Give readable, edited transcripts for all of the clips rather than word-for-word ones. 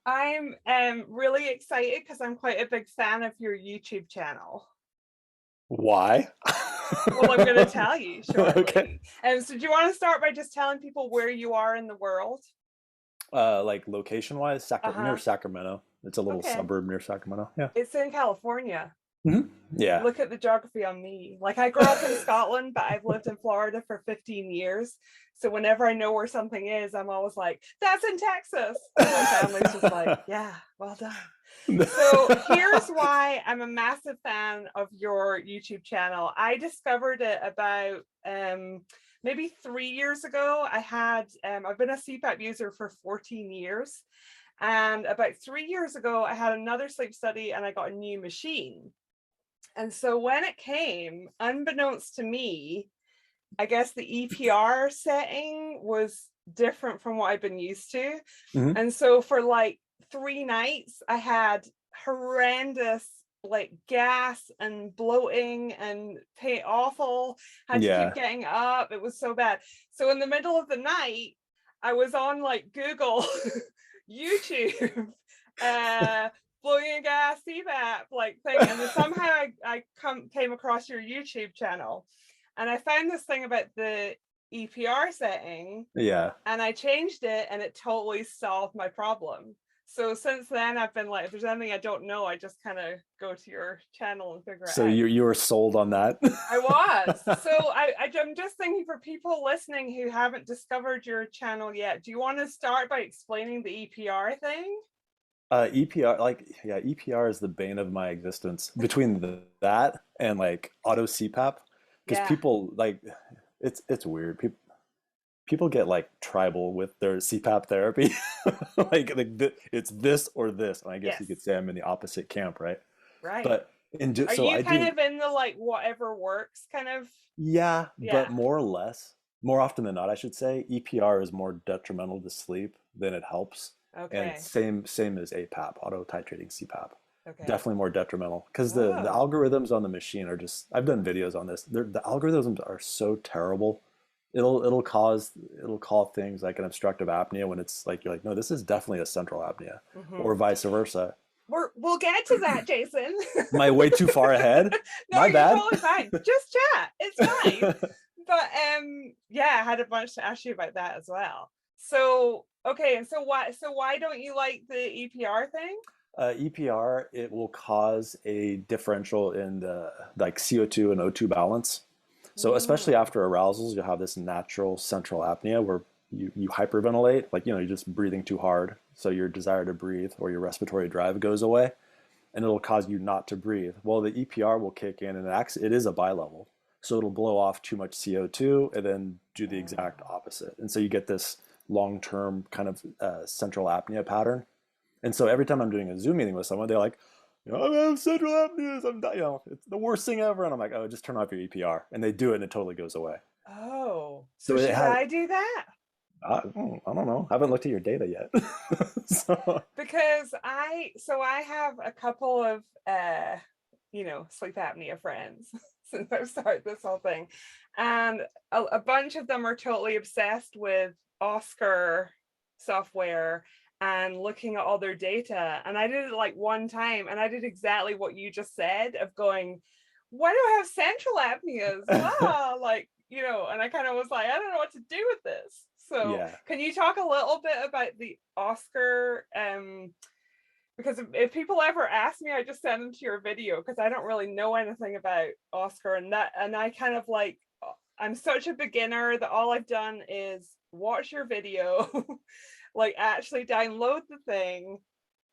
I'm really excited because I'm quite a big fan of your YouTube channel. Why? Well, I'm going to tell you Okay. shortly. So do you want to start by just telling people where you are in the world? Like location wise, near Uh-huh. Sacramento. It's a little Okay. suburb near Sacramento. Yeah. It's in California. Yeah. Look at the geography on me. Like I grew up in Scotland, but I've lived in Florida for 15 years. So whenever I know where something is, I'm always like, that's in Texas. And my family's just like, yeah, well done. So here's why I'm a massive fan of your YouTube channel. I discovered it about maybe 3 years ago. I've been a CPAP user for 14 years. And about 3 years ago, I had another sleep study and I got a new machine. And so when it came, unbeknownst to me, I guess the EPR setting was different from what I've been used to. Mhm. And so for like 3 nights, I had horrendous like gas and bloating and awful. Had to keep Yeah. getting up. It was so bad. So in the middle of the night, I was on like Google, YouTube, uh, blowing a gas CPAP like thing, and then somehow I came across your YouTube channel, and I found this thing about the EPR setting, Yeah. and I changed it, and it totally solved my problem. So since then, I've been like, if there's anything I don't know, I just kind of go to your channel and figure it So out. you were sold on that. I was. So I'm just thinking for people listening who haven't discovered your channel yet, do you want to start by explaining the EPR thing? EPR, like, yeah, EPR is the bane of my existence between that and like auto CPAP, because Yeah. people like it's weird. People get like tribal with their CPAP therapy. It's this or this, and I guess you could Yes. say I'm in the opposite camp, right? Right. But Are so you I kind do, of in the like whatever works kind of? yeah, but Yeah. more or less, more often than not, I should say, EPR is more detrimental to sleep than it helps, and Okay. same as APAP, auto titrating CPAP. Okay. Definitely more detrimental because the Oh. algorithms on the machine are just, I've done videos on this. The algorithms are so terrible. It'll call things like an obstructive apnea when it's like you're like, no, this is definitely a central apnea, Hmm. or vice versa. We'll get to that, Jason. Am I way too far ahead? No, My you're bad. totally fine. Just chat. It's fine. But yeah, I had a bunch to ask you about that as well. So okay, and so why don't you like the EPR thing? EPR, it will cause a differential in the like CO2 and O2 balance. So especially Mm. after arousals, you'll have this natural central apnea where you hyperventilate, like, you're just breathing too hard. So your desire to breathe or your respiratory drive goes away, and it'll cause you not to breathe. Well, the EPR will kick in, and it is a bilevel. So it'll blow off too much CO2 and then do the exact Oh. opposite. And so you get this long-term kind of central apnea pattern. And so every time I'm doing a Zoom meeting with someone, they're like, I have central apnea. It's the worst thing ever. And I'm like, oh, just turn off your EPR. And they do it and it totally goes away. Oh. So So it should has, I do that? I don't know. I haven't looked at your data yet. So, Because I have a couple of sleep apnea friends since I've started this whole thing, and a bunch of them are totally obsessed with Oscar software and looking at all their data. And I did it like one time, and I did exactly what you just said of going, why do I have central apneas? Ah, and I kind of was like, I don't know what to do with this. So yeah. can you talk a little bit about the Oscar? Because if people ever ask me, I just send them to your video because I don't really know anything about Oscar, and I kind of like, I'm such a beginner that all I've done is watch your video, like actually download the thing,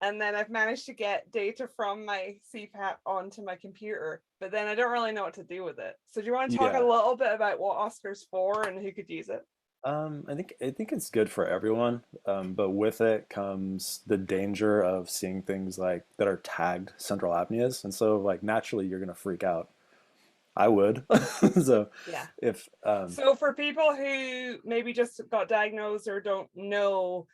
and then I've managed to get data from my CPAP onto my computer, but then I don't really know what to do with it. So do you want to talk a Yeah. little bit about what Oscar's for and who could use it? I think it's good for everyone, but with it comes the danger of seeing things like that are tagged central apneas, and so like naturally you're gonna freak out. I would. So Yeah. if So for people who maybe just got diagnosed or don't know,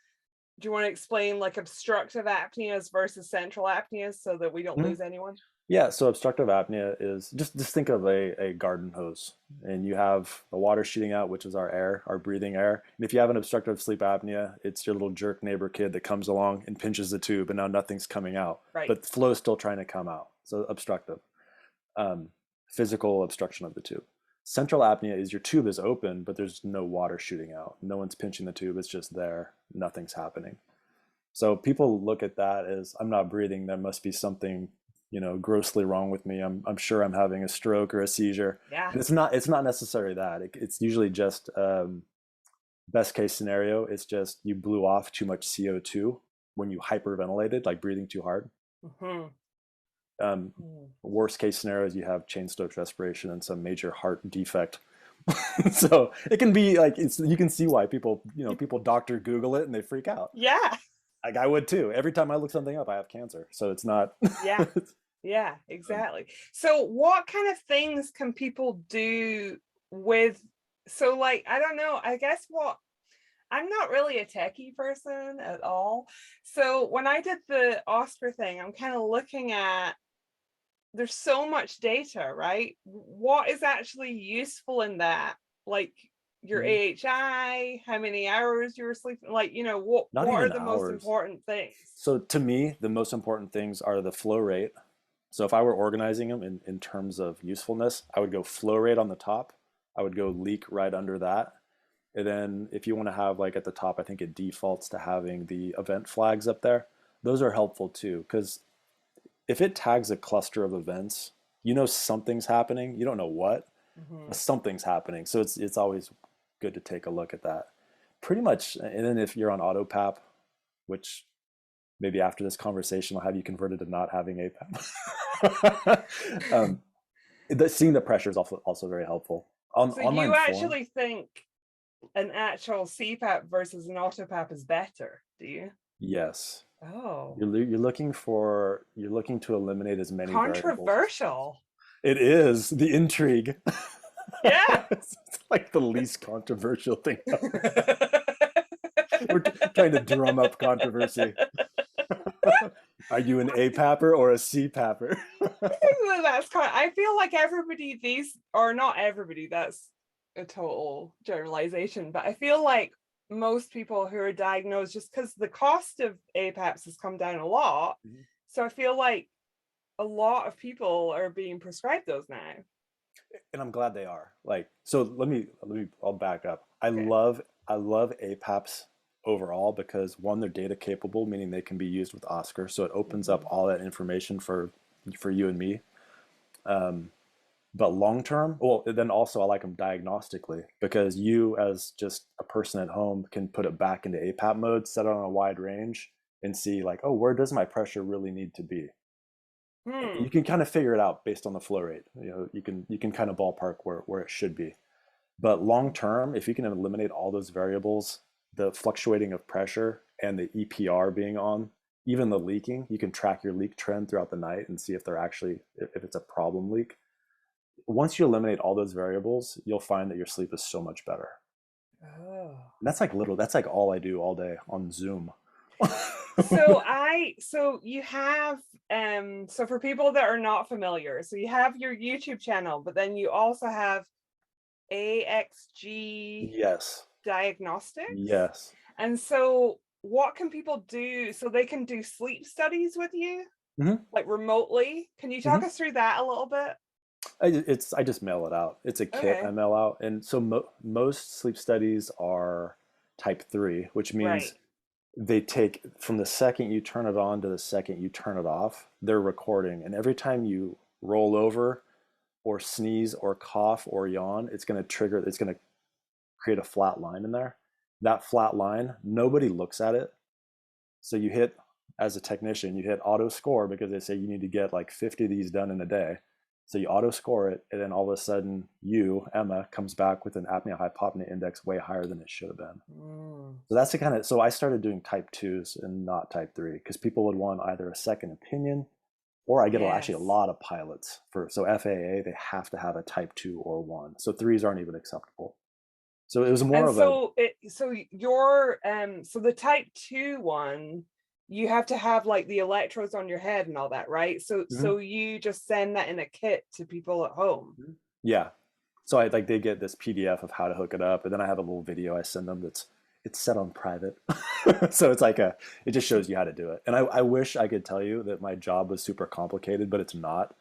do you want to explain like obstructive apneas versus central apneas so that we don't Mhm. lose anyone? Yeah, so obstructive apnea is just think of a garden hose, and you have the water shooting out, which is our air, our breathing air. And if you have an obstructive sleep apnea, it's your little jerk neighbor kid that comes along and pinches the tube, and now nothing's coming out, Right. but the flow is still trying to come out. So obstructive, um, physical obstruction of the tube. Central apnea is your tube is open, but there's no water shooting out. No one's pinching the tube; it's just there. Nothing's happening. So people look at that as I'm not breathing. There must be something, grossly wrong with me. I'm sure I'm having a stroke or a seizure, Yeah. and it's not necessarily that. It's usually just best case scenario. It's just you blew off too much CO2 when you hyperventilated, like breathing too hard. Hmm. Um, Worst case scenario is you have chain stokes respiration and some major heart defect. So it can be like you can see why people doctor Google it and they freak out. Yeah. Like I would too. Every time I look something up, I have cancer. So it's not. Yeah. Yeah, exactly. So what kind of things can people do with, so like, I don't know, I guess what, I'm not really a techie person at all. So when I did the Oscar thing, I'm kind of looking at, there's so much data, right? What is actually useful in that? Like your Mhm. AHI, how many hours you were sleeping, like, what Not are even the most hours. important things? So to me, the most important things are the flow rate. So if I were organizing them in terms of usefulness, I would go flow rate on the top. I would go leak right under that. And then if you want to have like at the top, I think it defaults to having the event flags up there. Those are helpful too, because if it tags a cluster of events, something's happening. You don't know what, but Mhm. something's happening. So it's always good to take a look at that. Pretty much, and then if you're on AutoPAP, which maybe after this conversation I'll have you converted to not having APAP. Seeing the pressure is also very helpful. On So you online form, actually think an actual CPAP versus an AutoPAP is better, do you? yes. Oh, You're looking to eliminate as many variables as possible. controversial. It is the intrigue. Yeah. It's like the least controversial thing ever. We're trying to drum up controversy. Are you an APAPper or a CPAPper? That's kind. I feel like everybody these, or not everybody. That's a total generalization, but I feel like most people who are diagnosed, just because the cost of APAPs has come down a lot, so I feel like a lot of people are being prescribed those now. And I'm glad they are. Like, so I'll back up. I Okay. love I love APAPs overall because one, they're data capable, meaning they can be used with Oscar. So it opens up Mhm. all that information for you and me. But long term, well, then also I like them diagnostically because you, as just a person at home, can put it back into APAP mode, set it on a wide range, and see like, oh, where does my pressure really need to be? Hmm. You can kind of figure it out based on the flow rate. You can kind of ballpark where it should be. But long term, if you can eliminate all those variables, the fluctuating of pressure and the EPR being on, even the leaking, you can track your leak trend throughout the night and see if it's a problem leak. Once you eliminate all those variables, you'll find that your sleep is so much better. Oh. And that's like all I do all day on Zoom. So you have, so for people that are not familiar, so you have your YouTube channel, but then you also have AXG Yes. Diagnostics. Yes. And so what can people do? So they can do sleep studies with you, Hmm. like remotely. Can you talk Hmm. us through that a little bit? I just mail it out. It's a kit I Okay. mail out, and so most sleep studies are type 3, which Right. means they take from the second you turn it on to the second you turn it off. They're recording, and every time you roll over or sneeze or cough or yawn, it's going to trigger. It's going to create a flat line in there. That flat line, nobody looks at it. So you hit, as a technician, you hit auto score because they say you need to get like 50 of these done in a day. So you auto score it, and then all of a sudden, Emma, comes back with an apnea hypopnea index way higher than it should have been. Mm. So that's the kind of, so I started doing type 2s and not type 3 because people would want either a second opinion or I get actually a Yes. lot of pilots so FAA, they have to have a type 2 or 1. So 3s aren't even acceptable. So it was more And of a, so your so the type 2 one, you have to have like the electrodes on your head and all that, right? So Mhm. so you just send that in a kit to people at home. Yeah. So I like they get this PDF of how to hook it up, and then I have a little video I send them that's it's set on private. So it's like it just shows you how to do it. And I wish I could tell you that my job was super complicated, but it's not.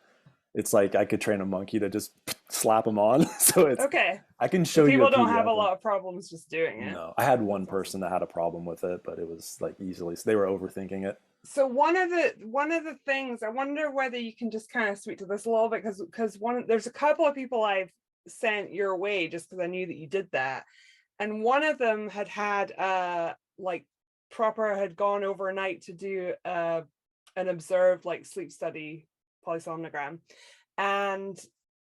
It's like I could train a monkey to just slap them on. So it's Okay. I can So show you a people don't have a PDF. And lot of problems just doing it. no, I had one That's awesome. person that had a problem with it, but it was like easily. So they were overthinking it. So one of the things, I wonder whether you can just kind of speak to this a little bit, because there's a couple of people I've sent your way just because I knew that you did that, and one of them had like proper had gone overnight to do an observed like sleep study polysomnogram, and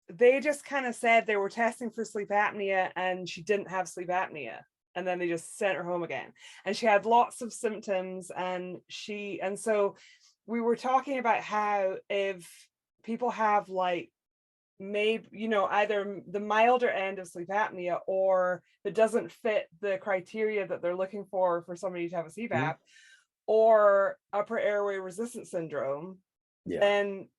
they just kind of said they were testing for sleep apnea and she didn't have sleep apnea, and then they just sent her home again, and she had lots of symptoms, and so we were talking about how if people have like maybe either the milder end of sleep apnea or it doesn't fit the criteria that they're looking for somebody to have a Mhm. CPAP or upper airway resistance syndrome, Yeah. then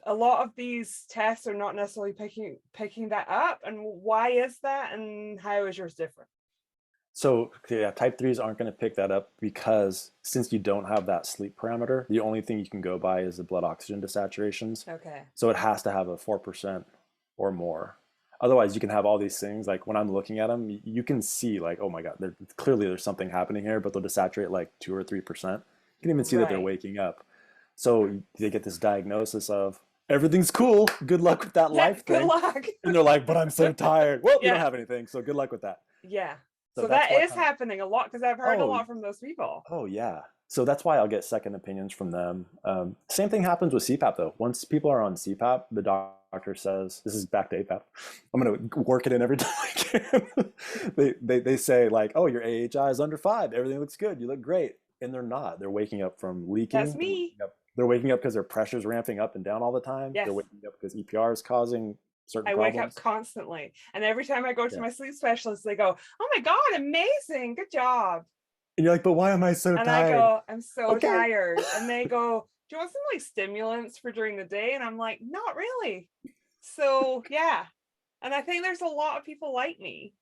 a lot of these tests are not necessarily picking that up. And why is that, and how is yours different? So yeah, type threes aren't going to pick that up because since you don't have that sleep parameter, the only thing you can go by is the blood oxygen desaturations. Okay. So it has to have a 4% or more. Otherwise, you can have all these things. Like when I'm looking at them, you can see like, oh my God, clearly there's something happening here, but they'll desaturate like 2 or 3%. You can even see that they're Right. waking up. So they get this diagnosis of everything's cool. Good luck with that Yeah, life good thing. luck. And they're like, but I'm so tired. Well, you don't Yeah. have anything. So good luck with that. Yeah. So So that's that why is kind of, happening a lot, because I've heard a oh, lot from those people. oh yeah. So that's why I'll get second opinions from them. Same thing happens with CPAP though. Once people are on CPAP, the doctor says, "This is back to APAP. I'm going to work it in every time I can." They say like, "Oh, your AHI is under 5. Everything looks good. You look great," and they're not. They're waking up from That's leaking. They're me. waking up. They're waking up because their pressure's ramping up and down all the time. Yes. They're waking up because EPR is causing certain I wake up problems. constantly. And every time I go to Yeah, my sleep specialist, they go, "Oh my God, amazing. Good job." and you're like, "But why am I so And I tired?" go, "I'm so Okay. tired." And they go, "Do you want some like stimulants for during the day?" And I'm like, "Not really." So yeah. And I think there's a lot of people like me.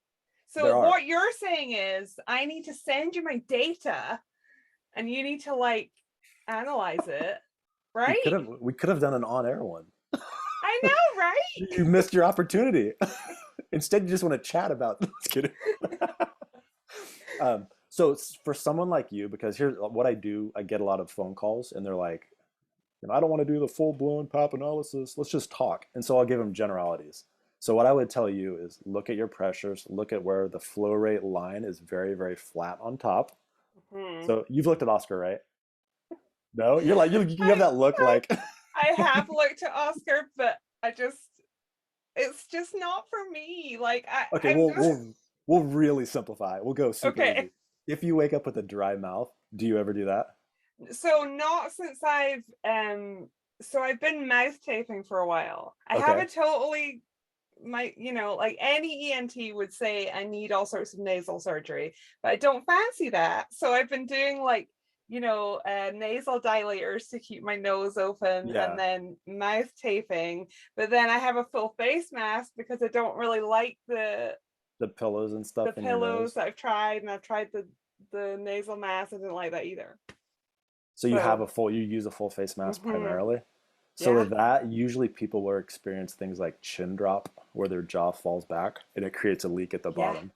There So are. what you're saying is I need to send you my data and you need to like analyze it, right? We could have done an on-air one. I know, right? You missed your opportunity. Instead, you just want to chat about. Just kidding. So for someone like you, because here's what I do, I get a lot of phone calls, and they're like, I don't want to do the full-blown PAP analysis. Let's just talk. And so I'll give them generalities. So what I would tell you is look at your pressures, look at where the flow rate line is very, very flat on top. Hmm. So you've looked at Oscar, right? No, you're like you have I, that look I like. I have looked at Oscar, but it's just not for me. Like Okay, I'm just we'll really simplify. We'll go super okay. easy. If you wake up with a dry mouth, do you ever do that? So not since so I've been mouth taping for a while. I have Okay. a totally my like any ENT would say I need all sorts of nasal surgery, but I don't fancy that. So I've been doing like nasal dilators to keep my nose open, and Yeah. then mouth taping, but then I have a full face mask because I don't really like The pillows and the stuff in your pillows nose. that I've tried, and I've tried the nasal mask. I didn't like that either. So So you use a full face mask mhm, primarily. So yeah. with that, usually people will experience things like chin drop, where their jaw falls back and it creates a leak at the Yeah. bottom.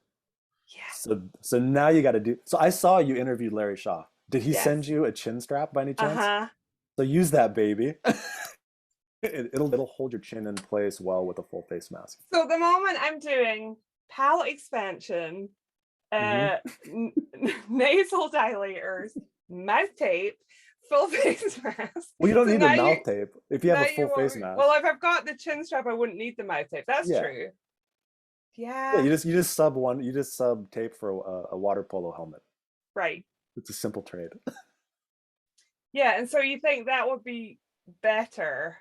Yeah. So now you got to do. So I saw you interviewed Larry Shaw. Did he Yes. send you a chin strap by any chance? Uh-huh. So use that baby. It'll hold your chin in place well with a full face mask. So the moment I'm doing palate expansion, Hmm. uh nasal dilators, mouth tape, full face mask. Well, you don't So need a mouth tape if you have now a you full want face me, well, mask. if I've got the chin strap, I wouldn't need the mouth tape. That's Yeah. true. Yeah, Yeah. you just sub tape for a water polo helmet. Right. It's a simple trade. Yeah. And so you think that would be better?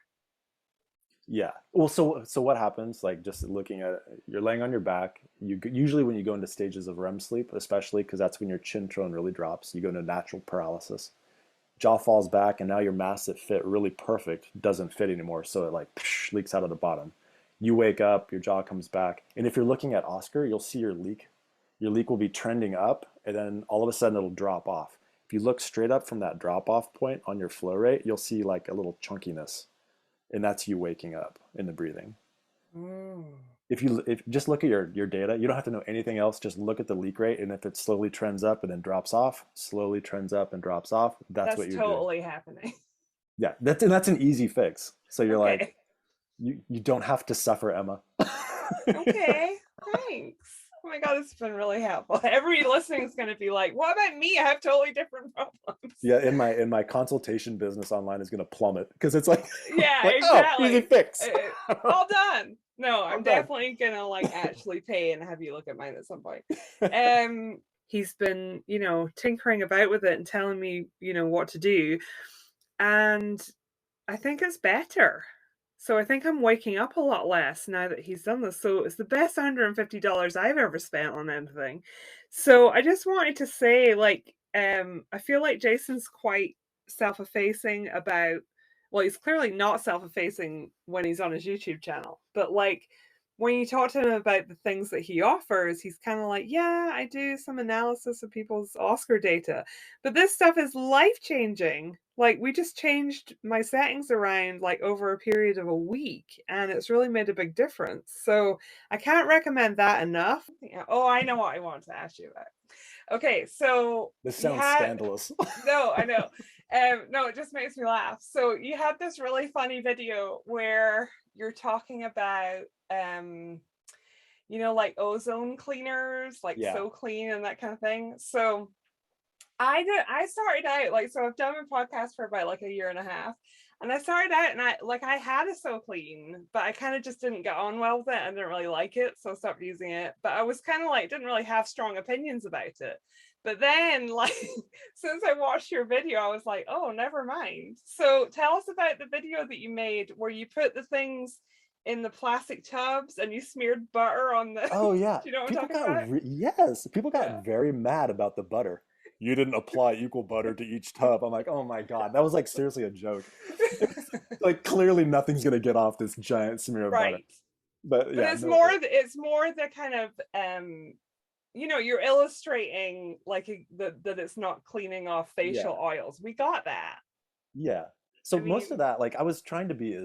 Yeah. Well, so what happens? Like just looking at it, you're laying on your back. Usually when you go into stages of REM sleep, especially because that's when your chin tone really drops, you go into natural paralysis. jaw falls back, and now your mask that fit really perfect doesn't fit anymore. So it like leaks out of the bottom. You wake up, your jaw comes back. And if you're looking at Oscar, you'll see your leak. Your leak will be trending up, and then all of a sudden it'll drop off. If you look straight up from that drop off point on your flow rate, you'll see like a little chunkiness. And that's you waking up in the breathing. Mm. If just look at your data, you don't have to know anything else. Just look at the leak rate, and if it slowly trends up and then drops off, slowly trends up and drops off, that's what you're totally doing. happening. Yeah, that's an easy fix. So you're Okay. like, you don't have to suffer, Emma. Okay, thanks. Oh my God, this has been really helpful. Everybody listening is going to be like, what about me? I have totally different problems. Yeah, in my consultation business online is going to plummet because it's like, yeah, like, exactly. oh, easy fix. All done. No, I'm done. definitely going to like actually pay and have you look at mine at some point. He's been, tinkering about with it and telling me, what to do. And I think it's better. So I think I'm waking up a lot less now that he's done this. So it's the best $150 I've ever spent on anything. So I just wanted to say, like, I feel like Jason's quite self-effacing about, well, he's clearly not self-effacing when he's on his YouTube channel, but like when you talk to him about the things that he offers, he's kind of like, yeah, I do some analysis of people's Oscar data, but this stuff is life-changing. Like, we just changed my settings around like over a period of a week, and it's really made a big difference. So I can't recommend that enough. Yeah. Oh, I know what I wanted to ask you about. Okay, so this sounds scandalous. No, I know. No, it just makes me laugh. So you had this really funny video where you're talking about like ozone cleaners, like So Clean and that kind of thing. So I started out like, so I've done a podcast for about like a year and a half, and I started out and I had a So Clean, but I kind of just didn't get on well with it. I didn't really like it, so I stopped using it. But I was kind of like, didn't really have strong opinions about it. But then, like, since I watched your video, I was like, oh, never mind. So tell us about the video that you made where you put the things in the plastic tubs and you smeared butter on the. Oh yeah. Do you know what I'm People talking about? yes, people got very mad about the butter. You didn't apply equal butter to each tub. I'm like, oh my God, that was like seriously a joke. Like clearly nothing's gonna get off this giant smear of butter. But yeah, it's more the kind of you're illustrating like that it's not cleaning off facial oils. We got that. Yeah. So most of that, like I was trying to be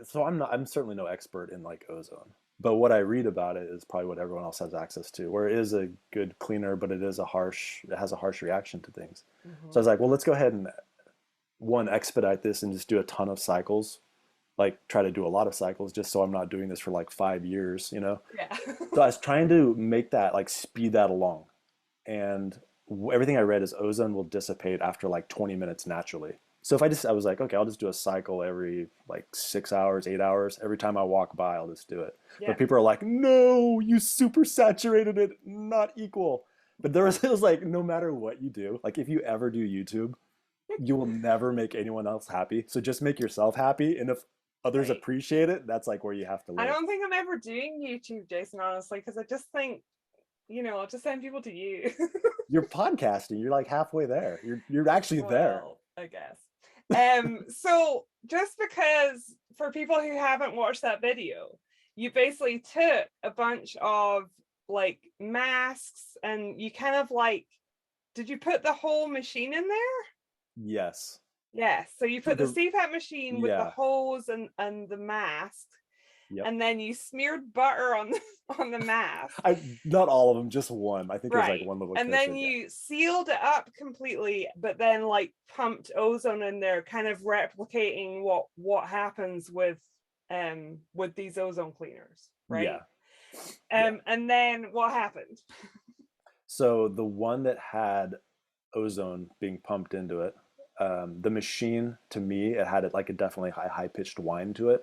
so I'm certainly no expert in like ozone. But what I read about it is probably what everyone else has access to, where it is a good cleaner, but it has a harsh reaction to things. Mm-hmm. So I was like, well, let's go ahead and expedite this and just do a ton of cycles, like try to do a lot of cycles just so I'm not doing this for like 5 years, Yeah. So I was trying to make that, like speed that along. And everything I read is ozone will dissipate after like 20 minutes naturally. So I was like, okay, I'll just do a cycle every like 6 hours, 8 hours. Every time I walk by, I'll just do it. Yeah. But people are like, no, you super saturated it, not equal. But it was like, no matter what you do, like if you ever do YouTube, you will never make anyone else happy. So just make yourself happy. And if others appreciate it, that's like where you have to live. I don't think I'm ever doing YouTube, Jason, honestly, because I just think, I'll just send people to you. You're podcasting. You're like halfway there. You're actually there. I guess. So just because for people who haven't watched that video, you basically took a bunch of like masks and you kind of like, did you put the whole machine in there? Yes. Yes. So you put the CPAP machine with the hose and the mask. Yep. And then you smeared butter on the mask. Not all of them, just one. I think there's like one little. And then you sealed it up completely, but then like pumped ozone in there, kind of replicating what happens with these ozone cleaners, right? Yeah. And then what happened? So the one that had ozone being pumped into it, the machine, to me, it had like a definitely high pitched whine to it.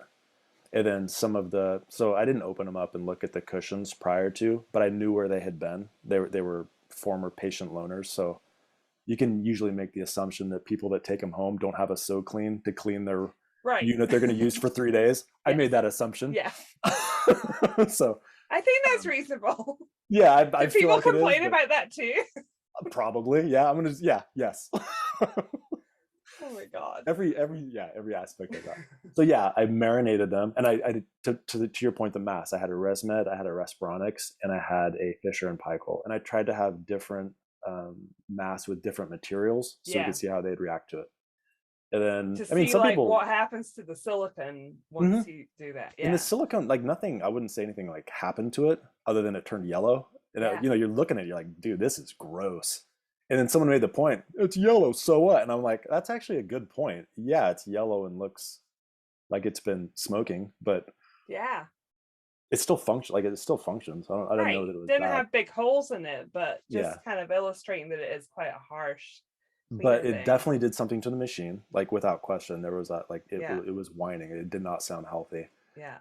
And then so I didn't open them up and look at the cushions prior to, but I knew where they had been. They were former patient loaners. So you can usually make the assumption that people that take them home don't have a So Clean to clean their unit they're going to use for 3 days. I made that assumption. Yeah. So I think that's reasonable. Yeah. I feel people like complain about that too? Probably. Yeah. I'm gonna. Yeah. Yes. Oh my God. every aspect of that. So yeah, I marinated them, and I to your point, the mass. I had a ResMed, I had a Respironics, and I had a Fisher and Paykel, and I tried to have different masks with different materials so we Yeah. could see how they'd react to it. And then, To I mean, see some like people. what happens to the silicone once Mhm. you do that. In the Yeah. silicone, like nothing, I wouldn't say anything like happened to it other than it turned yellow. And Yeah. you know, you're looking at it, you're like, dude, this is gross. And then someone made the point, it's yellow, so what? And I'm like, that's actually a good point. Yeah, it's yellow and looks like it's been smoking, but Yeah. it's still function, like it still functions. I don't know Right. that it was Didn't bad. have big holes in it, but Yeah. just kind of illustrating that it is quite a harsh But cleaner it thing. definitely did something to the machine, like without question. There was that, like Yeah. it was whining. It did not sound healthy. Yeah.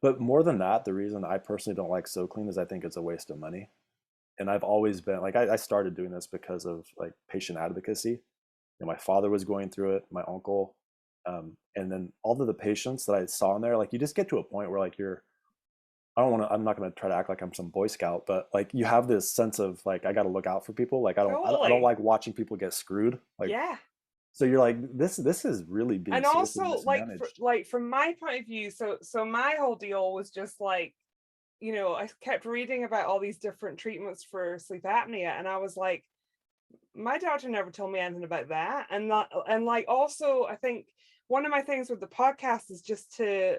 But more than that, the reason I personally don't like SoClean is I think it's a waste of money. And I've always been like, I started doing this because of like patient advocacy. You know, my father was going through it, my uncle, and then all of the patients that I saw in there. Like, you just get to a point where like I don't want to. I'm not going to try to act like I'm some Boy Scout, but like you have this sense of like I got to look out for people. Like I don't Totally. like watching people get screwed. Like, Yeah. so you're like, this is really being And seriously also mismanaged. like from my point of view, so my whole deal was just like, you know, I kept reading about all these different treatments for sleep apnea, and I was like, my doctor never told me anything about that. And not, and like also I think one of my things with the podcast is just to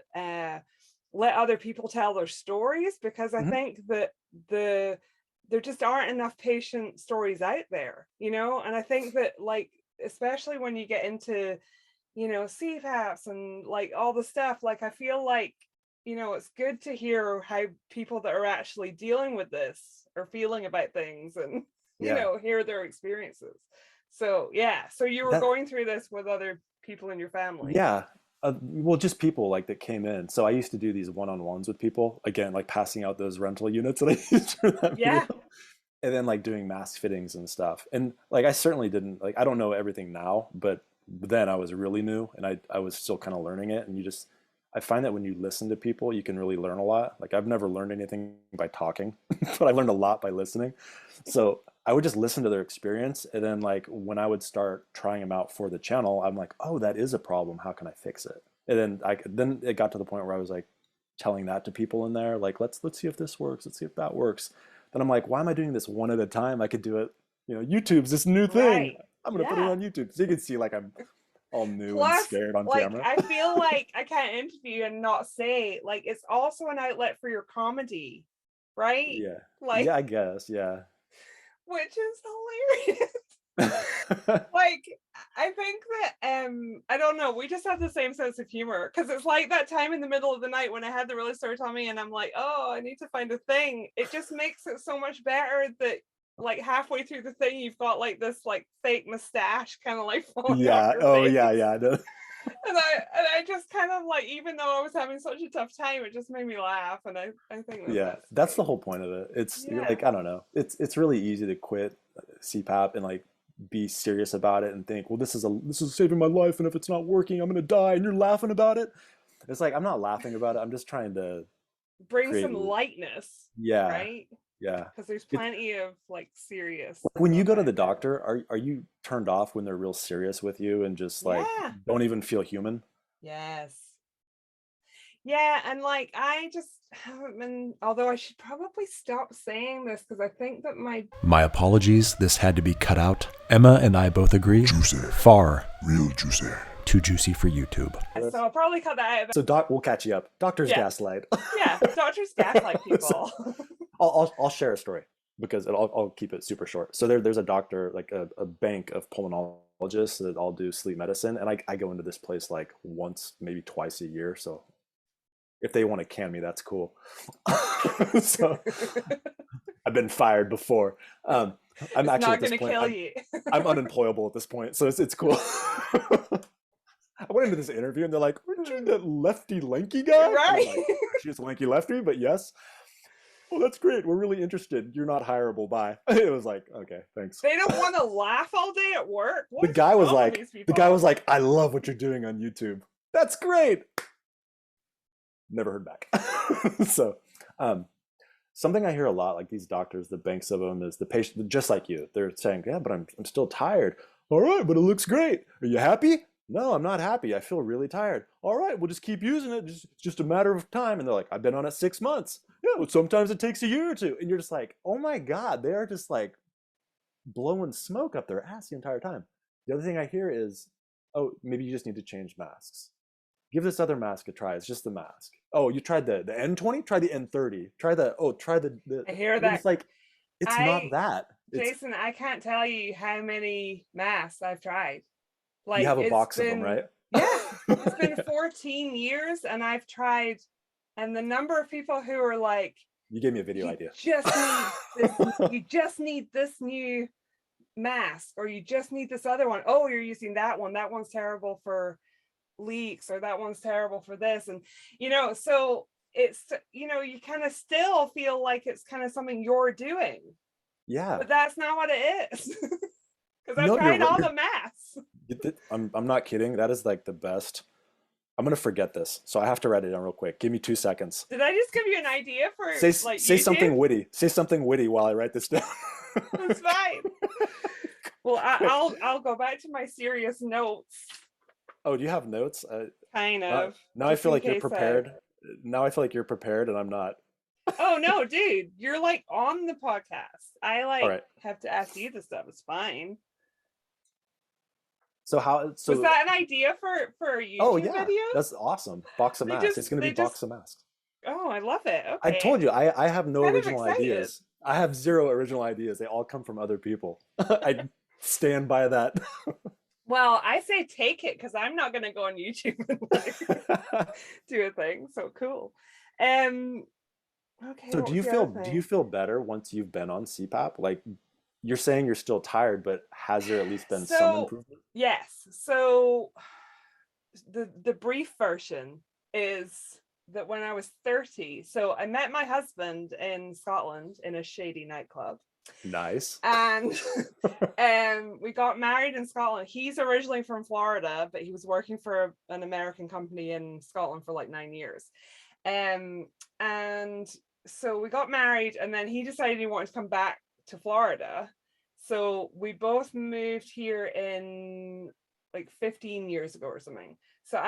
let other people tell their stories, because I Mhm. think that the there just aren't enough patient stories out there, you know. And I think that like especially when you get into, you know, CPAPs and like all the stuff, like I feel like, you know, it's good to hear how people that are actually dealing with this are feeling about things, and you Yeah, know, hear their experiences. So yeah, so you were that going through this with other people in your family. yeah. Well, just people like that came in. So I used to do these one-on-ones with people. Again, like passing out those rental units that I used for that video, Yeah. and then like doing mask fittings and stuff. And like I certainly didn't like I don't know everything now, but then I was really new and I was still kind of learning it. And I find that when you listen to people, you can really learn a lot. Like I've never learned anything by talking, but I learned a lot by listening. So I would just listen to their experience, and then like when I would start trying them out for the channel, I'm like, oh, that is a problem. How can I fix it? And then it got to the point where I was like telling that to people in there, like let's see if this works, let's see if that works. Then I'm like, why am I doing this one at a time? I could do it. You know, YouTube's this new thing. Right. I'm gonna put it Yeah. on YouTube, so you can see like I'm all new and Plus, scared on like camera. I feel like I can't interview and not say like it's also an outlet for your comedy, right? Yeah, Like, yeah, I guess, yeah. which is hilarious. Like, I think that I don't know, we just have the same sense of humor, because it's like that time in the middle of the night when I had the really sore tummy and I'm like, oh, I need to find a thing. It just makes it so much better that like halfway through the thing you've got like this like fake mustache kind of like falling off Yeah. your Oh, face. yeah, yeah. I know. And I just kind of like, even though I was having such a tough time, it just made me laugh, and I think that Yeah, that's that's the great. whole point of it. It's you're Yeah. like, I don't know. It's really easy to quit CPAP and like be serious about it and think, well, this is saving my life, and if it's not working, I'm gonna die, and you're laughing about it. It's like I'm not laughing about it. I'm just trying to Bring create. some lightness, Yeah, right? yeah. Because there's It's plenty of like serious like when you stuff go to out the there. doctor, are you turned off when they're real serious with you and just like Yeah. don't even feel human? Yes. Yeah, and like I just haven't been, although I should probably stop saying this because I think that My apologies, this had to be cut out. Emma and I both agree. Juicy. Far Real juicy. too juicy for YouTube. so I'll probably cut that out. So doc, we'll catch you up. Doctors Yeah. gaslight. Yeah, doctors gaslight people. I'll share a story because I'll keep it super short. So there's a doctor, like a bank of pulmonologists that all do sleep medicine, and I go into this place like once, maybe twice a year. So if they want to can me, that's cool. So I've been fired before. I'm It's actually not at this gonna point, kill you. I'm unemployable at this point, so it's cool. I went into this interview and they're like, "Aren't you that lefty lanky guy?" And I'm Right. like, "She's lanky lefty, but yes." Oh, that's great. We're really interested. You're not hireable. Bye. It was like, okay, thanks. They don't want to laugh all day at work. The What's guy was wrong with like, these people? I love what you're doing on YouTube. That's great. Never heard back. So, um, Something I hear a lot, like these doctors, the banks of them, is the patient, just like you. They're saying, yeah, but I'm still tired. All right, but it looks great. Are you happy? No, I'm not happy. I feel really tired. All right, we'll just keep using it. It's just a matter of time. And they're like, I've been on it 6 months. Yeah, well, sometimes it takes a year or two. And you're just like, oh my God, they are just like blowing smoke up their ass the entire time. The other thing I hear is, oh, maybe you just need to change masks. Give this other mask a try. It's just the mask. Oh, you tried the N20? Try the N30. Try the I hear and that. it's like, it's not that. It's, Jason, I can't tell you how many masks I've tried. you Like have a it's box of them, been, right? yeah, it's been 14 years and I've tried, and the number of people who are like, You gave me a video you idea. just need this, you just need this new mask, or you just need this other one. Oh, you're using that one. That one's terrible for leaks, or that one's terrible for this. And, so it's, you kind of still feel like it's kind of something you're doing, Yeah. but that's not what it is. Because I've No, tried all the masks. I'm not kidding. That is like the best. I'm gonna forget this, so I have to write it down real quick. Give me 2 seconds. Did I just give you an idea for like Say YouTube? something witty. Say something witty while I write this down. That's fine. Well, I'll go back to my serious notes. Oh, do you have notes? Kind of. Now I feel like you're prepared. Now I feel like you're prepared, and I'm not. Oh no, dude, you're like on the podcast. I like right. have to ask you the stuff. It's fine. So was that an idea for a YouTube video? That's awesome. Box of masks. It's going to be box of masks. Oh, I love it. Okay. I told you, I have no original ideas. I have zero original ideas. They all come from other people. I stand by that. Well, I say take it, because I'm not going to go on YouTube and like, do a thing. So cool. Okay. So do you feel better once you've been on CPAP? Like, you're saying you're still tired, but has there at least been some improvement? Yes. So the brief version is that when I was 30, so I met my husband in Scotland in a shady nightclub. Nice. And we got married in Scotland. He's originally from Florida, but he was working for an American company in Scotland for like 9 years. And so we got married, and then he decided he wanted to come back to Florida. So we both moved here in like 15 years ago or something. So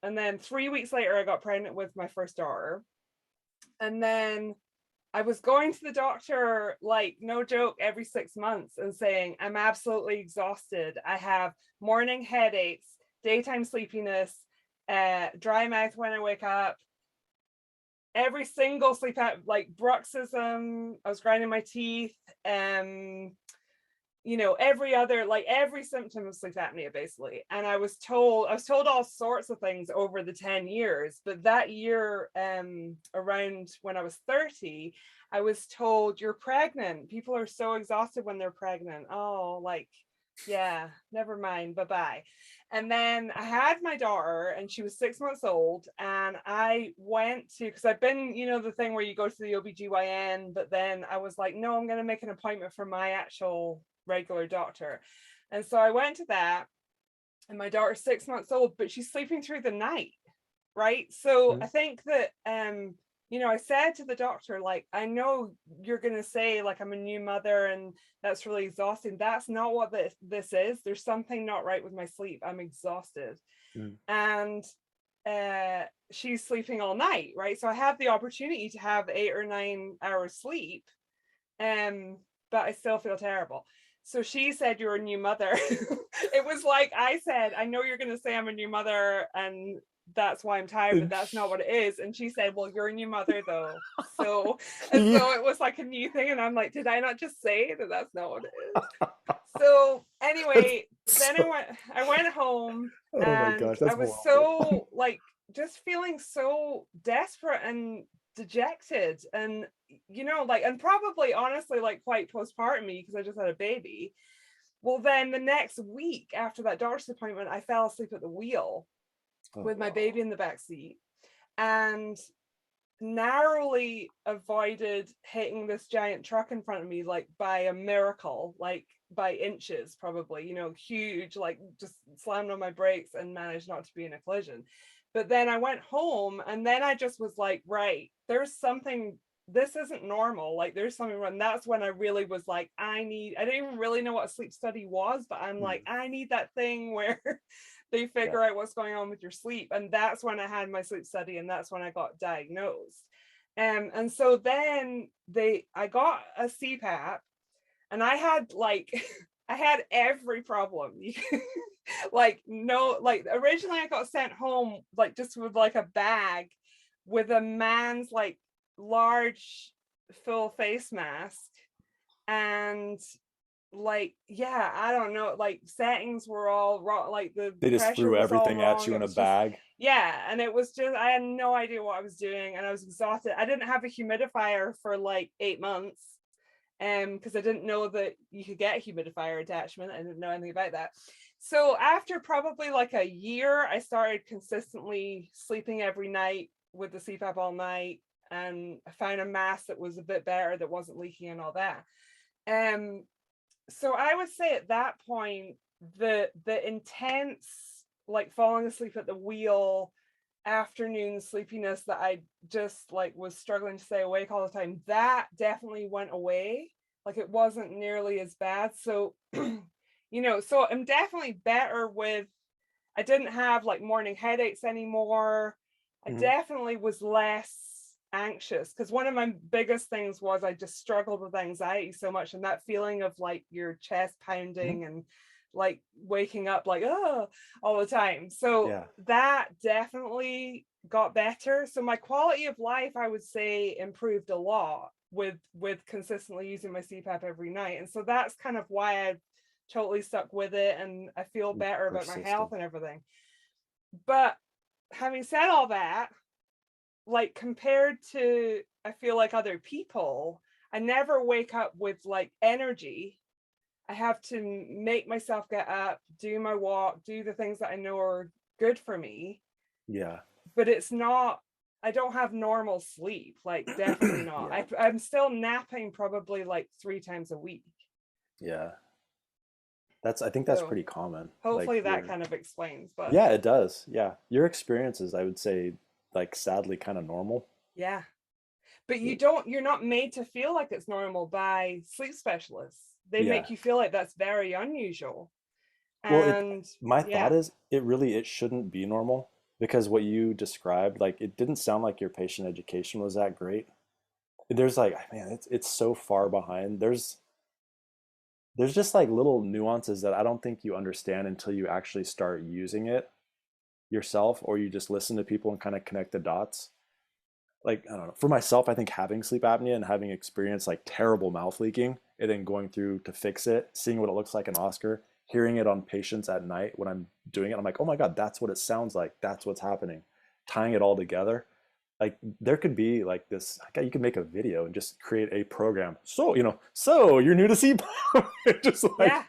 and then 3 weeks later, I got pregnant with my first daughter. And then I was going to the doctor, like, no joke, every 6 months and saying, I'm absolutely exhausted. I have morning headaches, daytime sleepiness, dry mouth when I wake up. Every single sleep app, like bruxism, I was grinding my teeth, every other, like every symptom of sleep apnea, basically. And I was told all sorts of things over the 10 years, but that year, around when I was 30, I was told, you're pregnant. People are so exhausted when they're pregnant. Oh, like, yeah, never mind, bye-bye. And then I had my daughter, and she was 6 months old, and I went to, because I've been, the thing where you go to the OBGYN, but then I was like, no, I'm going to make an appointment for my actual regular doctor. And so I went to that, and my daughter's 6 months old, but she's sleeping through the night, right? So I think that I said to the doctor, like, I know you're gonna say like I'm a new mother and that's really exhausting. That's not what this is. There's something not right with my sleep. I'm exhausted. And she's sleeping all night, right? So I have the opportunity to have 8 or 9 hours sleep, but I still feel terrible. So she said, you're a new mother. It was like I said, I know you're going to say I'm a new mother and that's why I'm tired, but that's not what it is. And she said, well, you're a new mother though. So it was like a new thing. And I'm like, did I not just say that that's not what it is? So anyway, then I went home, and my gosh, that's I was horrible. so like just feeling so desperate and dejected, and and probably honestly like quite postpartum me, because I just had a baby. Well, then the next week after that doctor's appointment, I fell asleep at the wheel with my baby in the back seat, and narrowly avoided hitting this giant truck in front of me, like by a miracle, like by inches, probably, huge, like just slammed on my brakes and managed not to be in a collision. But then I went home, and then I just was like, right, there's something this isn't normal. Like there's something wrong. That's when I really was like, I didn't even really know what a sleep study was, but I'm like, I need that thing where they figure out what's going on with your sleep. And that's when I had my sleep study, and that's when I got diagnosed. And so then I got a CPAP, and I had like, I had every problem. Like, no, like originally I got sent home, like just with like a bag with a man's like large full face mask, and like, yeah, I don't know, like settings were all wrong, like They just pressure threw was all everything at wrong. you It in a was just, bag. yeah, and it was just, I had no idea what I was doing, and I was exhausted. I didn't have a humidifier for like 8 months, because I didn't know that you could get a humidifier attachment. I didn't know anything about that. So after probably like a year, I started consistently sleeping every night with the CPAP all night, and I found a mask that was a bit better, that wasn't leaking and all that. So I would say at that point, the intense like falling asleep at the wheel, afternoon sleepiness that I just like was struggling to stay awake all the time, that definitely went away. Like it wasn't nearly as bad. So so I'm definitely better with, I didn't have like morning headaches anymore. I definitely was less anxious, because one of my biggest things was I just struggled with anxiety so much, and that feeling of like your chest pounding and like waking up like all the time. So that definitely got better. So my quality of life, I would say, improved a lot with consistently using my CPAP every night. And so that's kind of why I've totally stuck with it, and I feel better about my health and everything. But having said all that, like compared to, I feel like other people, I never wake up with like energy. I have to make myself get up, do my walk, do the things that I know are good for me. Yeah. But it's not, I don't have normal sleep, like definitely not. I'm still napping probably like 3 times a week. Yeah. I think that's pretty common. Hopefully Like that kind of explains, but yeah, it does. Yeah. Your experiences, I would say, like sadly kind of normal. yeah. But you're not made to feel like it's normal by sleep specialists. They make you feel like that's very unusual. And my thought is it shouldn't be normal, because what you described, like it didn't sound like your patient education was that great. There's like, man, it's so far behind. There's just like little nuances that I don't think you understand until you actually start using it yourself, or you just listen to people and kind of connect the dots. Like, I don't know, for myself, I think having sleep apnea and having experienced like terrible mouth leaking, and then going through to fix it, seeing what it looks like in Oscar, hearing it on patients at night when I'm doing it, I'm like, oh my God, that's what it sounds like. That's what's happening. Tying it all together. Like there could be like this, you could make a video and just create a program. So, so you're new to CPAP. Just like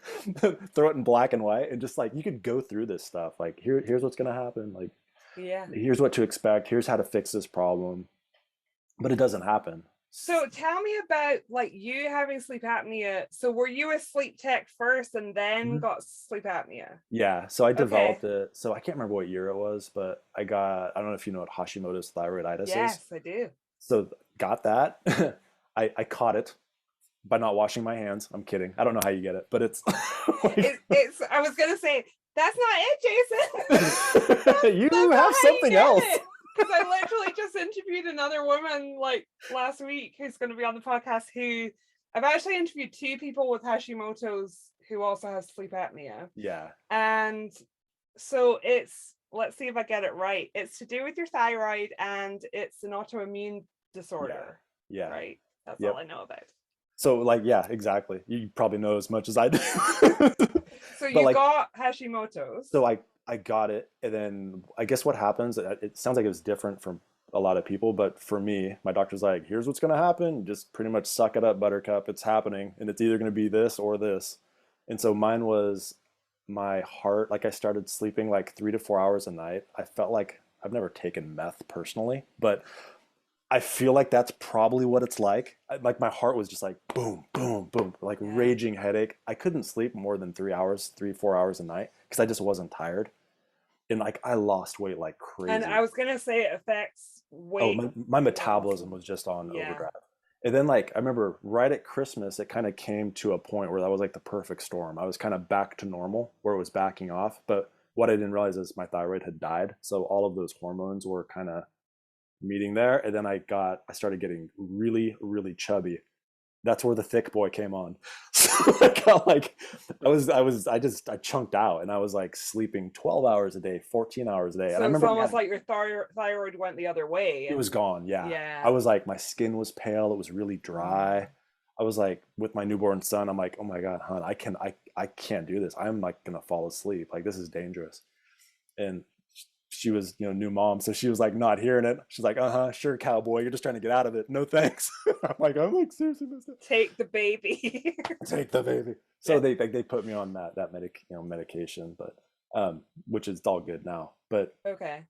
throw it in black and white, and just like, you could go through this stuff. Like here's what's going to happen. Like, here's what to expect. Here's how to fix this problem. But it doesn't happen. So tell me about like you having sleep apnea. So were you a sleep tech first and then got sleep apnea? Yeah. So I developed it. So I can't remember what year it was, but I don't know if you know what Hashimoto's thyroiditis is. Yes, I do. So got that. I caught it by not washing my hands. I'm kidding. I don't know how you get it, but it's it's I was gonna say, that's not it, Jason. You have something else. Because I literally just interviewed another woman like last week who's going to be on the podcast, who I've actually interviewed 2 people with Hashimoto's who also has sleep apnea. Yeah. And so let's see if I get it right. It's to do with your thyroid, and it's an autoimmune disorder. Yeah. Right. That's all I know about. So like, yeah, exactly. You probably know as much as I do. So you got Hashimoto's. So I got it, and then I guess what happens, it sounds like it was different from a lot of people, but for me, my doctor's like, here's what's going to happen. Just pretty much suck it up, buttercup. It's happening, and it's either going to be this or this. And so mine was my heart. Like I started sleeping like 3 to 4 hours a night. I felt like, I've never taken meth personally, but I feel like that's probably what it's like. Like my heart was just like boom, boom, boom, like raging headache. I couldn't sleep more than 3 hours, 4 hours a night, because I just wasn't tired. And like I lost weight like crazy. And I was gonna say it affects weight. Oh, my metabolism was just on overdrive. And then like I remember right at Christmas, it kind of came to a point where that was like the perfect storm. I was kind of back to normal where it was backing off. But what I didn't realize is my thyroid had died. So all of those hormones were kind of meeting there. And then I started getting really, really chubby. That's where the thick boy came on. So I got like, I chunked out and I was like sleeping 12 hours a day, 14 hours a day. And So I it's remember almost like your thyroid went the other way. it was gone. Yeah. Yeah. I was like, my skin was pale. It was really dry. I was like, with my newborn son, I'm like, oh my God, hon, I can't do this. I'm like going to fall asleep. Like, this is dangerous. And she was, new mom. So she was like, not hearing it. She's like, sure, cowboy. You're just trying to get out of it. No, thanks. I'm like, seriously, take the baby. Take the baby. So they put me on that medication, but, which is all good now. But okay.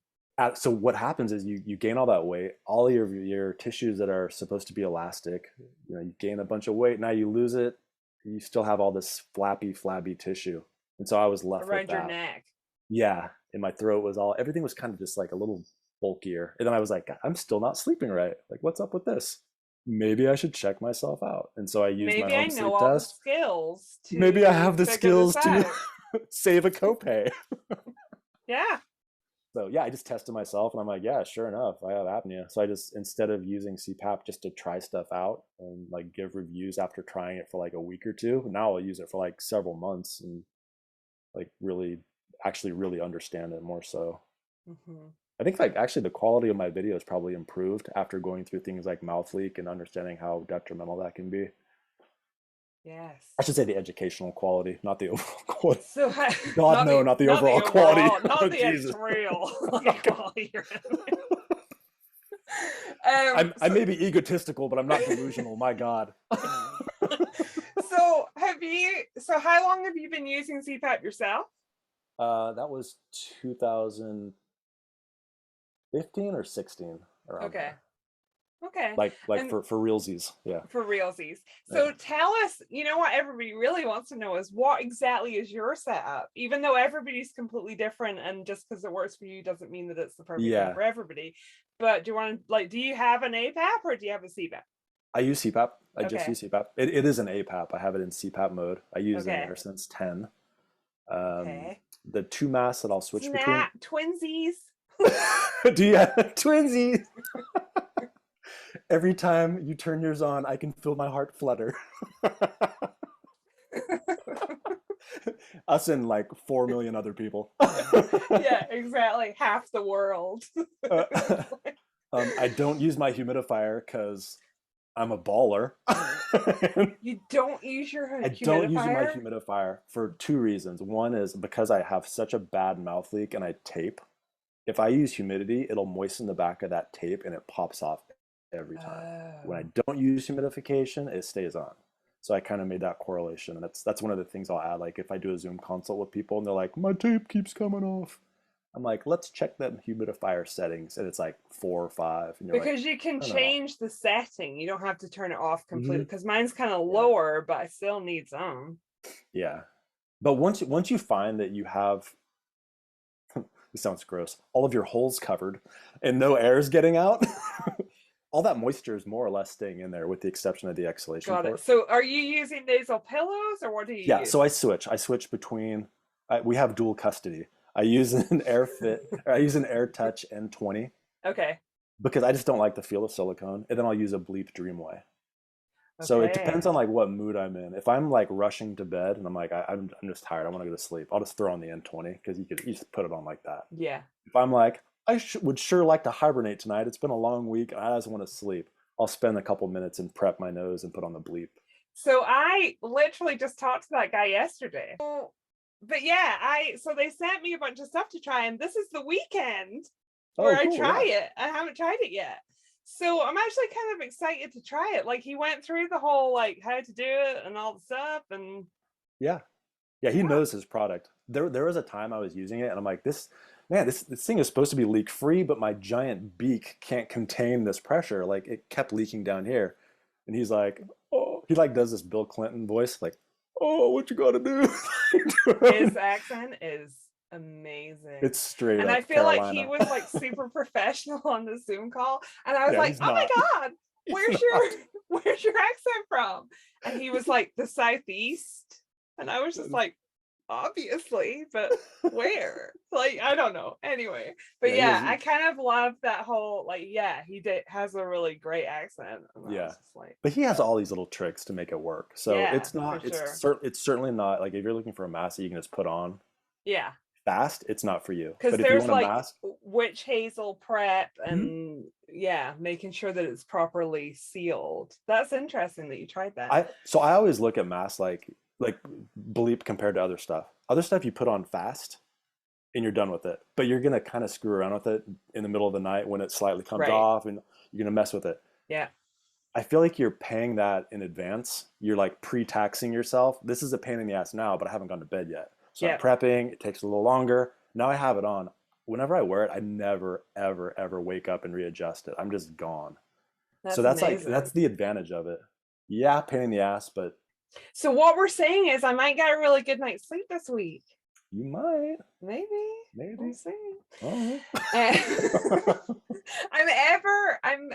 So what happens is you gain all that weight, all of your tissues that are supposed to be elastic, you gain a bunch of weight. Now you lose it. You still have all this flabby tissue. And so I was left around with that. Your neck. Yeah. And my throat was everything was kind of just like a little bulkier. And then I was like, I'm still not sleeping right. Like, what's up with this? Maybe I should check myself out. And so I used my home sleep test. Skills Maybe I have the skills to save a copay. Yeah. So yeah, I just tested myself and I'm like, yeah, sure enough, I have apnea. So I just, instead of using CPAP just to try stuff out and like give reviews after trying it for like a week or two, now I'll use it for like several months and like really understand it more so. Mm-hmm. I think like actually the quality of my videos probably improved after going through things like mouth leak and understanding how detrimental that can be. Yes. I should say the educational quality, not the overall quality. So, God, not the overall quality. Not the editorial quality. I may be egotistical, but I'm not delusional. My God. So how long have you been using CPAP yourself? That was 2015 or 16. Okay. There. Okay. Like for realsies. Yeah. For realsies. So tell us, what everybody really wants to know is what exactly is your setup? Even though everybody's completely different and just because it works for you doesn't mean that it's the perfect thing for everybody. But do you have an APAP or do you have a CPAP? I use CPAP. I just use CPAP. It is an APAP. I have it in CPAP mode. I use it ever since 10. The two masks that I'll switch between. Twinsies. Do you have twinsies? Every time you turn yours on, I can feel my heart flutter. Us and like 4 million other people. Yeah, exactly. Half the world. I don't use my humidifier because I'm a baller. You don't use your humidifier? I don't use my humidifier for two reasons. One is because I have such a bad mouth leak and I tape. If I use humidity, it'll moisten the back of that tape and it pops off every time. When I don't use humidification, it stays on. So I kind of made that correlation. And that's one of the things I'll add. Like if I do a Zoom consult with people and they're like, my tape keeps coming off. I'm like, let's check the humidifier settings. And it's like 4 or 5. And because you can change the setting. You don't have to turn it off completely. Because mine's kind of lower, but I still need some. Yeah. But once you find that you have, this sounds gross, all of your holes covered and no air is getting out, all that moisture is more or less staying in there with the exception of the exhalation port. Got it. So are you using nasal pillows or what do you use? Yeah, so I switch between, we have dual custody. I use an AirTouch N20. Okay. Because I just don't like the feel of silicone. And then I'll use a Bleep Dreamway. Okay. So it depends on like what mood I'm in. If I'm like rushing to bed and I'm like, I'm just tired, I want to go to sleep, I'll just throw on the N20 because you just put it on like that. Yeah. If I'm like, I would sure like to hibernate tonight, it's been a long week, and I just want to sleep, I'll spend a couple minutes and prep my nose and put on the Bleep. So I literally just talked to that guy yesterday. But yeah, so they sent me a bunch of stuff to try, and this is the weekend where I try it. I haven't tried it yet. So I'm actually kind of excited to try it. Like he went through the whole like how to do it and all the stuff, and he knows his product. There was a time I was using it and I'm like, this thing is supposed to be leak free, but my giant beak can't contain this pressure. Like it kept leaking down here. And he's like, oh, he like does this Bill Clinton voice, like, oh, what you gotta do? His accent is amazing. It's straight and up I feel Carolina. like he was like super professional on the Zoom call. And I was like, oh my God, where's your accent from? And he was like, the Southeast. And I was just like, obviously, but where? Like, I don't know. Anyway, but yeah, I kind of love that whole, like, yeah, has a really great accent. And I was just like, but he has all these little tricks to make it work. So yeah, it's not, it's certainly not like if you're looking for a mask that you can just put on fast, it's not for you. Because But if you there's want a like mask, witch hazel prep and making sure that it's properly sealed. That's interesting that you tried that. I always look at masks like bleep compared to other stuff. Other stuff you put on fast and you're done with it, but you're gonna kind of screw around with it in the middle of the night when it slightly comes off, and you're gonna mess with it. Yeah. I feel like you're paying that in advance. You're like pre-taxing yourself. This is a pain in the ass now, but I haven't gone to bed yet. So I'm prepping. It takes a little longer. Now I have it on. Whenever I wear it, I never, ever, ever wake up and readjust it. I'm just gone. So that's amazing. Like, that's the advantage of it. Yeah, pain in the ass, but. So what we're saying is I might get a really good night's sleep this week. You might. Maybe. We'll see. Oh.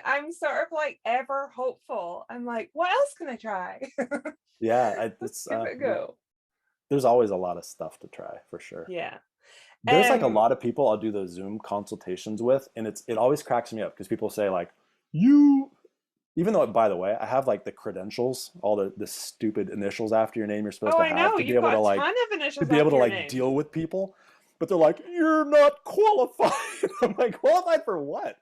I'm sort of like ever hopeful. I'm like, what else can I try? Yeah, Let's give it a go. There's always a lot of stuff to try for sure. Yeah. There's like a lot of people I'll do those Zoom consultations with, and it always cracks me up because people say like, even though, by the way, I have like the credentials, all the stupid initials after your name you're supposed to have to be able to like deal with people, but they're like, you're not qualified. I'm like, qualified for what?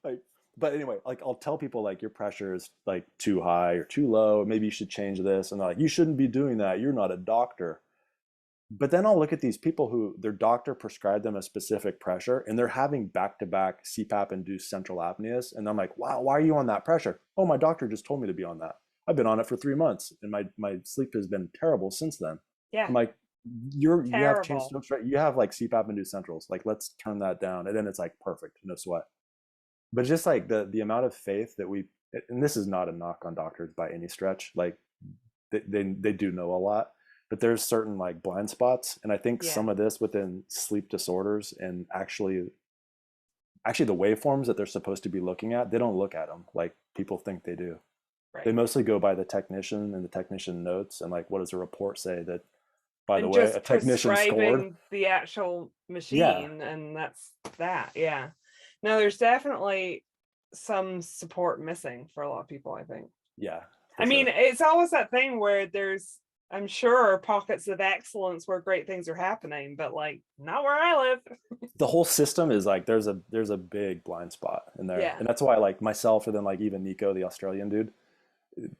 Like, but anyway, like I'll tell people like your pressure is like too high or too low. Maybe you should change this, and they're like, you shouldn't be doing that. You're not a doctor. But then I'll look at these people who their doctor prescribed them a specific pressure and they're having back-to-back CPAP-induced central apneas. And I'm like, wow, why are you on that pressure? Oh, my doctor just told me to be on that. I've been on it for 3 months and my sleep has been terrible since then. Yeah. I'm like, you have changed strokes, right? You have like CPAP-induced centrals. Like, let's turn that down. And then it's like perfect, no sweat. But just like the amount of faith that and this is not a knock on doctors by any stretch. Like they do know a lot. But there's certain like blind spots. And I think some of this within sleep disorders and actually the waveforms that they're supposed to be looking at, they don't look at them like people think they do. Right. They mostly go by the technician and the technician notes and like, what does a report say that, by the way, a technician scored the actual machine and that's that. Yeah. No, there's definitely some support missing for a lot of people, I think. Yeah. I mean, it's always that thing where I'm sure pockets of excellence where great things are happening, but like not where I live. The whole system is like there's a big blind spot in there, and that's why like myself, and then like even Nico, the Australian dude,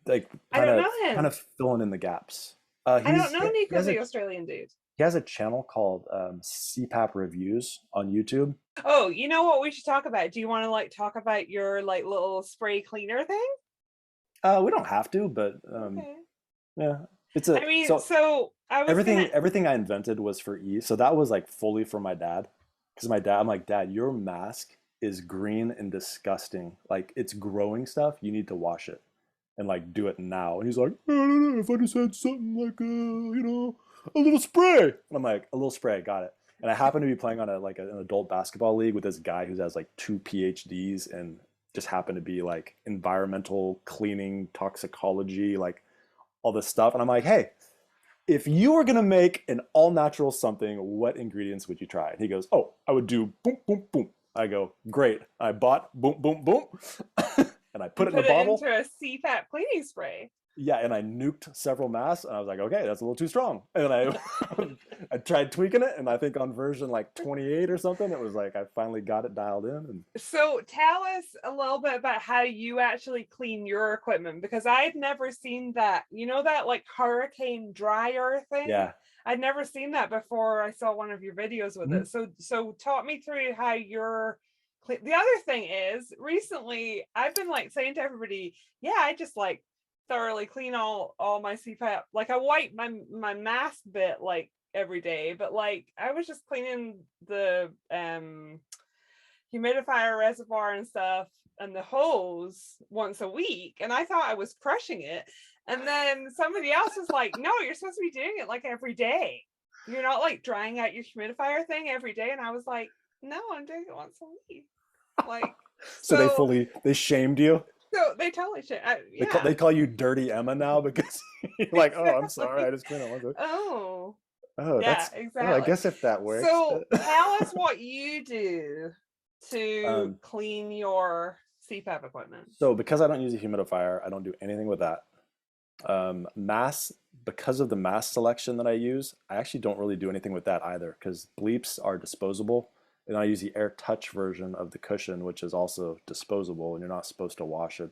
like kind of filling in the gaps. I don't know Nico, the Australian dude. He has a channel called CPAP Reviews on YouTube. Oh, you know what we should talk about? Do you want to like talk about your like little spray cleaner thing? We don't have to, but yeah. Everything I invented was for ease. So that was like fully for my dad. Because I'm like, Dad, your mask is green and disgusting. Like it's growing stuff. You need to wash it and like do it now. And he's like, I don't know if I just had something like a little spray. And I'm like, a little spray, got it. And I happen to be playing on an adult basketball league with this guy who has like 2 PhDs and just happened to be like environmental cleaning, toxicology, like all this stuff. And I'm like, hey, if you were going to make an all natural something, what ingredients would you try? And he goes, oh, I would do boom, boom, boom. I go, great. I bought boom, boom, boom. And I put it in a bottle. Into a CPAP cleaning spray. Yeah, and I nuked several masks, and I was like, okay, that's a little too strong. And then I tried tweaking it, and I think on version like 28 or something, it was like I finally got it dialed in. And so tell us a little bit about how you actually clean your equipment, because I'd never seen that. You know that like hurricane dryer thing? Yeah. I'd never seen that before I saw one of your videos with it. So talk me through how you're clean. The other thing is, recently I've been like saying to everybody, yeah, I just like thoroughly clean all my CPAP. Like I wipe my mask bit like every day, but like I was just cleaning the humidifier reservoir and stuff and the hose once a week, and I thought I was crushing it. And then somebody else was like, no, you're supposed to be doing it like every day. You're not like drying out your humidifier thing every day. And I was like, no, I'm doing it once a week. Like so they shamed you. So they totally should. They call you Dirty Emma now because you're like, oh, I'm sorry, I just couldn't want to. Oh. Oh, Yeah, exactly. I guess if that works. So tell us what you do to Um, clean your CPAP equipment. So because I don't use a humidifier, I don't do anything with that. Because of the mask selection that I use, I actually don't really do anything with that either because bleeps are disposable. And I use the air touch version of the cushion, which is also disposable, and you're not supposed to wash it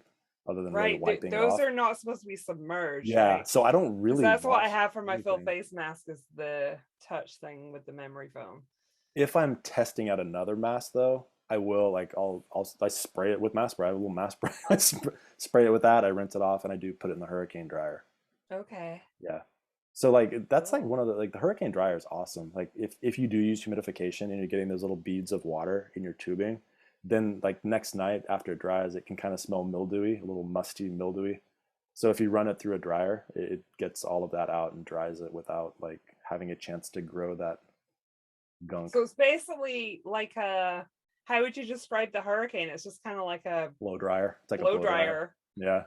other than really wiping it off. Those are not supposed to be submerged. Yeah, right? so I don't really That's what I wash have for my full anything. face mask is the touch thing with the memory foam. If I'm testing out another mask though, I will I spray it with mask spray. I have a little mask spray. I spray it with that. I rinse it off and I do put it in the hurricane dryer. Okay. Yeah. So like that's like one of the hurricane dryer is awesome. Like if you do use humidification and you're getting those little beads of water in your tubing, then like next night after it dries, it can kind of smell mildewy, a little musty, mildewy. So if you run it through a dryer, it gets all of that out and dries it without like having a chance to grow that gunk. So it's basically like how would you describe the hurricane? It's just kind of like a Blow dryer. It's like blow a blow dryer. Yeah.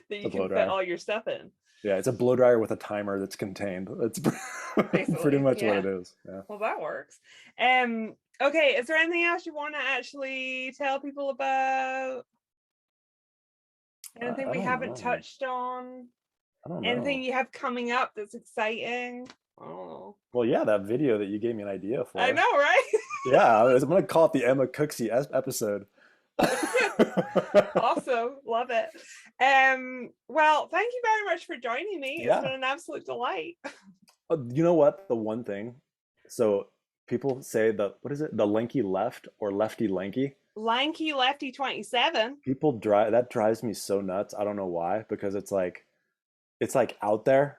That you can fit all your stuff in. Yeah, it's a blow dryer with a timer that's contained. That's pretty much what it is. Yeah. Well, that works. Okay, is there anything else you want to actually tell people about? Anything we haven't touched on? I don't know. Anything you have coming up that's exciting? I don't know. Well, yeah, that video that you gave me an idea for. I know, right? Yeah, I'm going to call it the Emma Cooksey episode. Awesome, love it. Well, thank you very much for joining me. It's been an absolute delight. You know what? The one thing, so people say what is it? The lanky left or lefty lanky? Lanky lefty 27. People that drives me so nuts. I don't know why, because it's like out there.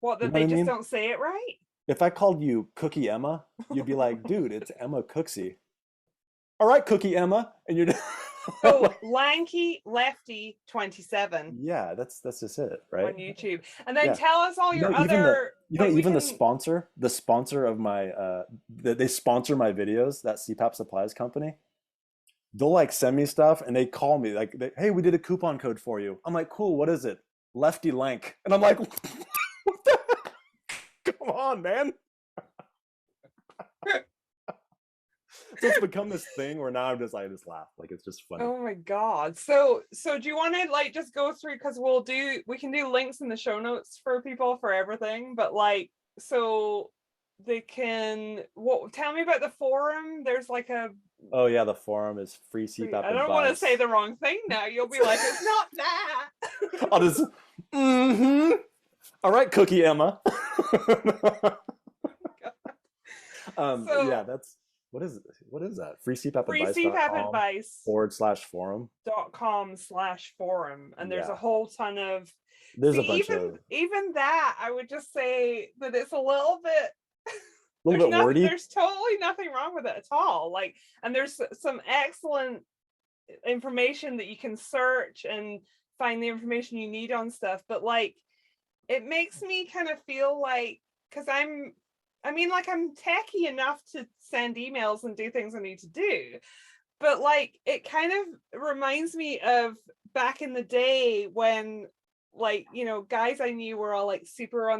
What, that they just don't say it right? If I called you Cookie Emma, you'd be like, dude, it's Emma Cooksey. All right, Cookie Emma, and you're so lanky lefty 27. Yeah, that's just it, right? On YouTube, and then tell us all your other. The sponsor of my they sponsor my videos. That CPAP supplies company. They'll like send me stuff, and they call me like, "Hey, we did a coupon code for you." I'm like, "Cool, what is it?" Lefty Lank, and I'm like, "What the heck? Come on, man." So it's become this thing where now I just laugh, like it's just funny. Oh my god! So do you want to like just go through, because we can do links in the show notes for people for everything, but like so they can tell me about the forum. There's like a the forum is free CPAP. I don't want to say the wrong thing now. You'll be like, it's not that. I'll just all right, Cookie Emma. That's. What is that? Free CPAP advice /forum.com/forum. And there's a whole ton of even that I would just say that it's a little bit wordy. There's totally nothing wrong with it at all. Like, and there's some excellent information that you can search and find the information you need on stuff, but like it makes me kind of feel like, because I'm techie enough to send emails and do things I need to do, but like it kind of reminds me of back in the day when, like, you know, guys I knew were all like super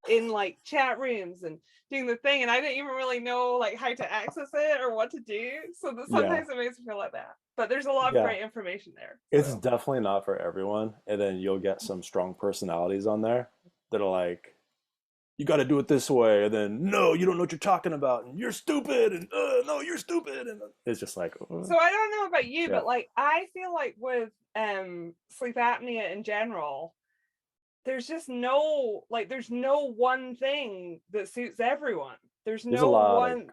in like chat rooms and doing the thing, and I didn't even really know like how to access it or what to do. So that sometimes it makes me feel like that. But there's a lot of great information there. So. It's definitely not for everyone, and then you'll get some strong personalities on there that are like, you got to do it this way, and then no, you don't know what you're talking about, and you're stupid, and no, you're stupid, and it's just like. So I don't know about you, but like I feel like with sleep apnea in general, there's just no one thing that suits everyone. There's no one,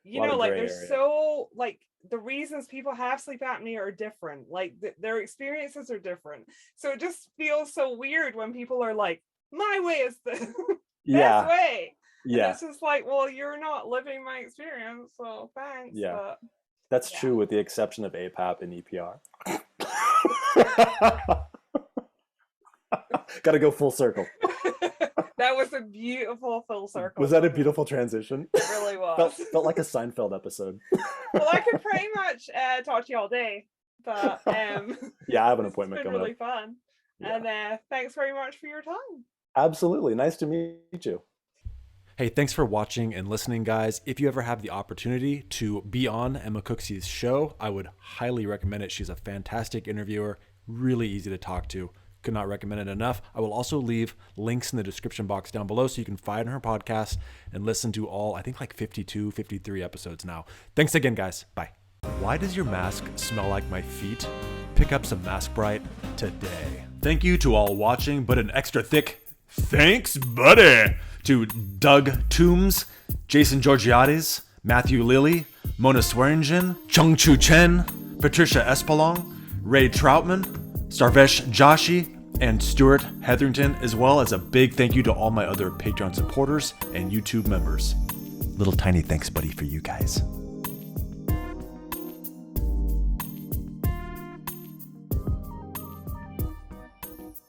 there's so like the reasons people have sleep apnea are different. Like their experiences are different. So it just feels so weird when people are like, my way is the best way. Yeah. And it's just like, well, you're not living my experience, so thanks. Yeah. But, that's true with the exception of APAP and EPR. Got to go full circle. That was a beautiful full circle. Was that a beautiful transition? It really was. Felt like a Seinfeld episode. Well, I could pretty much talk to you all day. But yeah, I have an this appointment has been coming really up. fun. Yeah. And thanks very much for your time. Absolutely. Nice to meet you. Hey, thanks for watching and listening, guys. If you ever have the opportunity to be on Emma Cooksey's show, I would highly recommend it. She's a fantastic interviewer, really easy to talk to. Could not recommend it enough. I will also leave links in the description box down below so you can find her podcast and listen to all, I think like 52, 53 episodes now. Thanks again, guys. Bye. Why does your mask smell like my feet? Pick up some Mask Bright today. Thank you to all watching, but an extra thick thanks, buddy, to Doug Toombs, Jason Georgiades, Matthew Lilly, Mona Swearingen, Chung Chu Chen, Patricia Espelong, Ray Troutman, Sarvesh Joshi, and Stuart Hetherington, as well as a big thank you to all my other Patreon supporters and YouTube members. Little tiny thanks, buddy, for you guys.